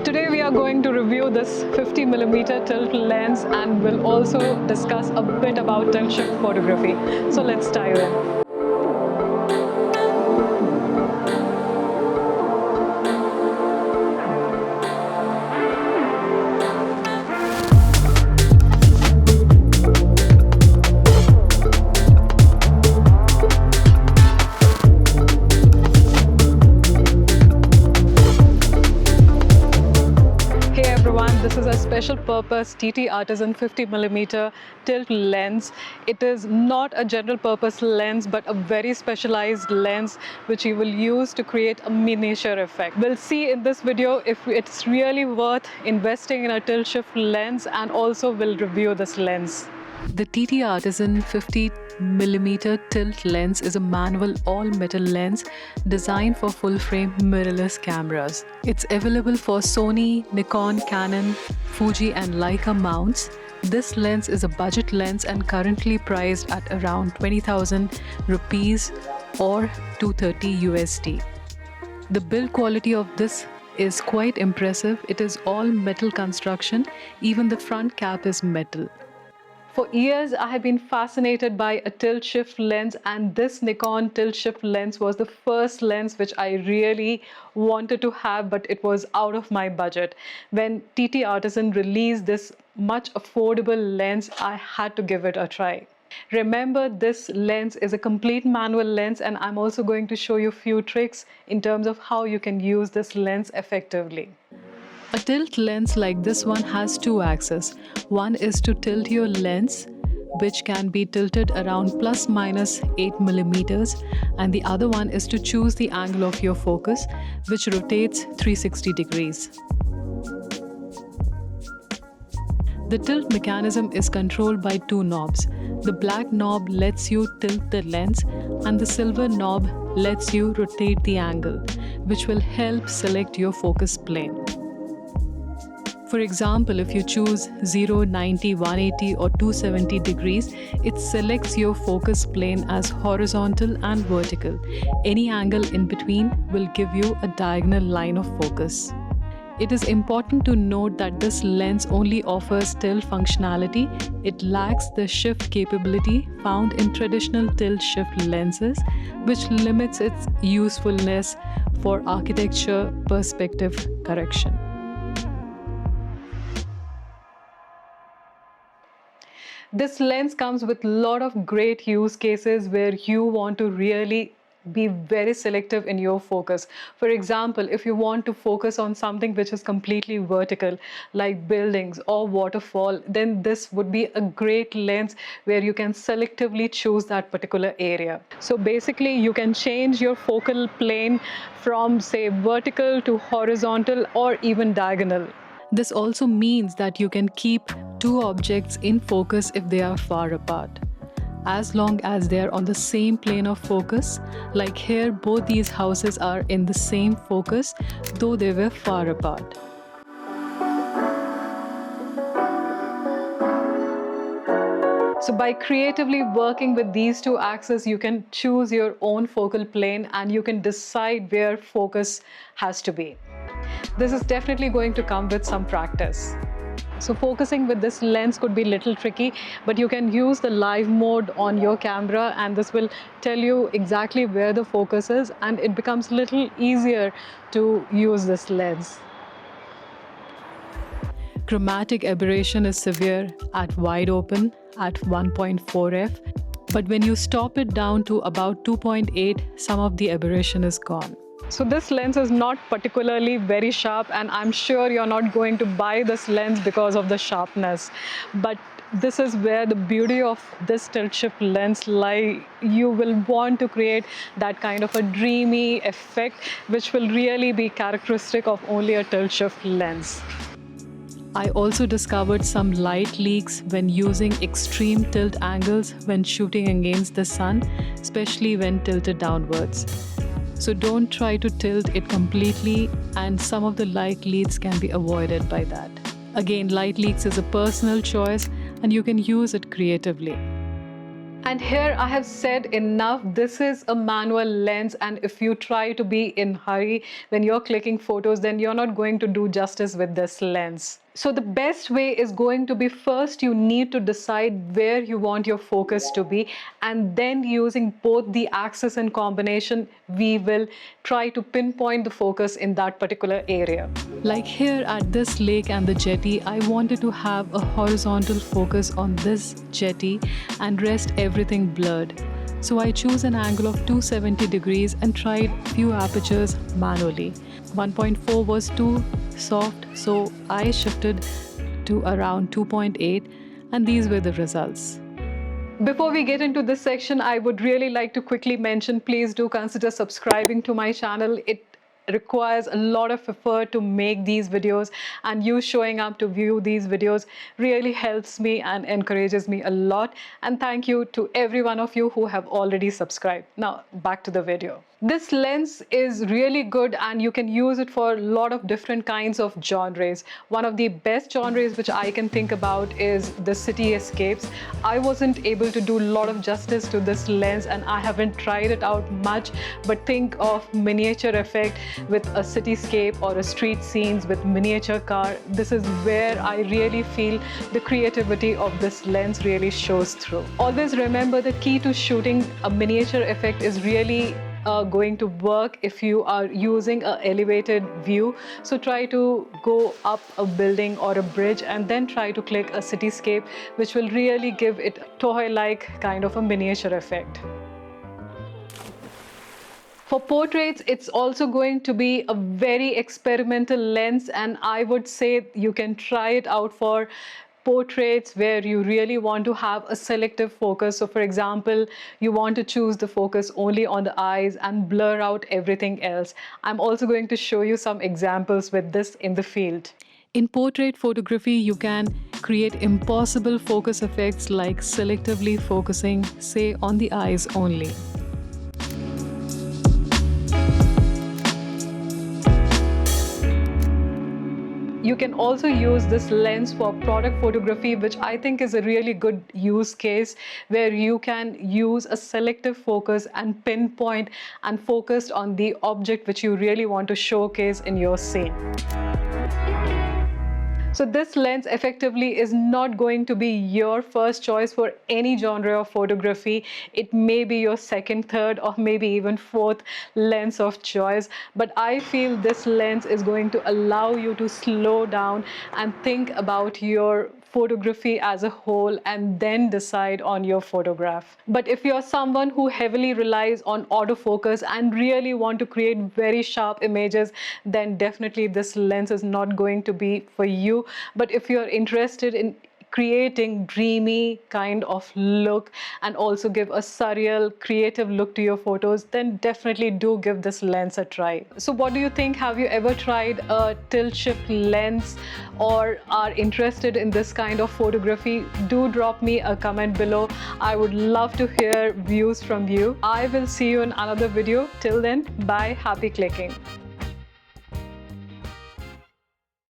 Today we are going to review this 50mm tilt lens and we'll also discuss a bit about tilt shift photography. So let's dive in. This is a special purpose TTArtisan 50mm tilt lens. It is not a general purpose lens but a very specialized lens which you will use to create a miniature effect. We'll see in this video if it's really worth investing in a tilt shift lens, and also we'll review this lens. The TTArtisan 50mm tilt lens is a manual all-metal lens designed for full-frame mirrorless cameras. It's available for Sony, Nikon, Canon, Fuji and Leica mounts. This lens is a budget lens and currently priced at around 20,000 rupees or 230 USD. The build quality of this is quite impressive. It is all metal construction. Even the front cap is metal. For years, I have been fascinated by a tilt shift lens, and this Nikon tilt shift lens was the first lens which I really wanted to have, but it was out of my budget. When TTArtisan released this much affordable lens, I had to give it a try. Remember, this lens is a complete manual lens, and I'm also going to show you a few tricks in terms of how you can use this lens effectively. A tilt lens like this one has two axes. One is to tilt your lens, which can be tilted around plus minus 8mm, and the other one is to choose the angle of your focus, which rotates 360 degrees. The tilt mechanism is controlled by two knobs. The black knob lets you tilt the lens, and the silver knob lets you rotate the angle, which will help select your focus plane. For example, if you choose 0, 90, 180 or 270 degrees, it selects your focus plane as horizontal and vertical. Any angle in between will give you a diagonal line of focus. It is important to note that this lens only offers tilt functionality. It lacks the shift capability found in traditional tilt shift lenses, which limits its usefulness for architecture perspective correction. This lens comes with a lot of great use cases where you want to really be very selective in your focus. For example, if you want to focus on something which is completely vertical, like buildings or waterfall, then this would be a great lens where you can selectively choose that particular area. So basically, you can change your focal plane from, say, vertical to horizontal or even diagonal. This also means that you can keep two objects in focus if they are far apart, as long as they are on the same plane of focus. Like here, both these houses are in the same focus, though they were far apart. So by creatively working with these two axes, you can choose your own focal plane and you can decide where focus has to be. This is definitely going to come with some practice. So focusing with this lens could be a little tricky, but you can use the live mode on your camera and this will tell you exactly where the focus is, and it becomes a little easier to use this lens. Chromatic aberration is severe at wide open at 1.4f, but when you stop it down to about 2.8, some of the aberration is gone. So this lens is not particularly very sharp, and I'm sure you're not going to buy this lens because of the sharpness. But this is where the beauty of this tilt shift lens lies. You will want to create that kind of a dreamy effect, which will really be characteristic of only a tilt shift lens. I also discovered some light leaks when using extreme tilt angles when shooting against the sun, especially when tilted downwards. So don't try to tilt it completely, and some of the light leaks can be avoided by that. Again, light leaks is a personal choice and you can use it creatively. And here I have said enough. This is a manual lens, and if you try to be in hurry when you're clicking photos, then you're not going to do justice with this lens. So the best way is going to be, first you need to decide where you want your focus to be, and then using both the axis and combination, we will try to pinpoint the focus in that particular area. Like here at this lake and the jetty, I wanted to have a horizontal focus on this jetty and rest everything blurred. So I chose an angle of 270 degrees and tried few apertures manually. 1.4 was too soft, so I shifted to around 2.8, and these were the results. Before we get into this section, I would really like to quickly mention, please do consider subscribing to my channel. It requires a lot of effort to make these videos, and you showing up to view these videos really helps me and encourages me a lot. And thank you to every one of you who have already subscribed. Now back to the video. This lens is really good and you can use it for a lot of different kinds of genres. One of the best genres which I can think about is the city escapes. I wasn't able to do a lot of justice to this lens and I haven't tried it out much, but think of miniature effect with a cityscape or a street scenes with miniature car. This is where I really feel the creativity of this lens really shows through. Always remember, the key to shooting a miniature effect is really going to work if you are using an elevated view. So try to go up a building or a bridge and then try to click a cityscape, which will really give it toy-like kind of a miniature effect. For portraits, it's also going to be a very experimental lens, and I would say you can try it out for portraits where you really want to have a selective focus. So for example, you want to choose the focus only on the eyes and blur out everything else. I'm also going to show you some examples with this in the field. In portrait photography, you can create impossible focus effects like selectively focusing, say, on the eyes only. You can also use this lens for product photography, which I think is a really good use case, where you can use a selective focus and pinpoint and focus on the object which you really want to showcase in your scene. So this lens effectively is not going to be your first choice for any genre of photography. It may be your second, third, or maybe even fourth lens of choice. But I feel this lens is going to allow you to slow down and think about your photography as a whole and then decide on your photograph. But if you're someone who heavily relies on autofocus and really want to create very sharp images, then definitely this lens is not going to be for you. But if you're interested in creating dreamy kind of look and also give a surreal creative look to your photos, then definitely do give this lens a try. So what do you think? Have you ever tried a tilt shift lens or are interested in this kind of photography? Do drop me a comment below. I would love to hear views from you. I will see you in another video. Till then, bye, happy clicking.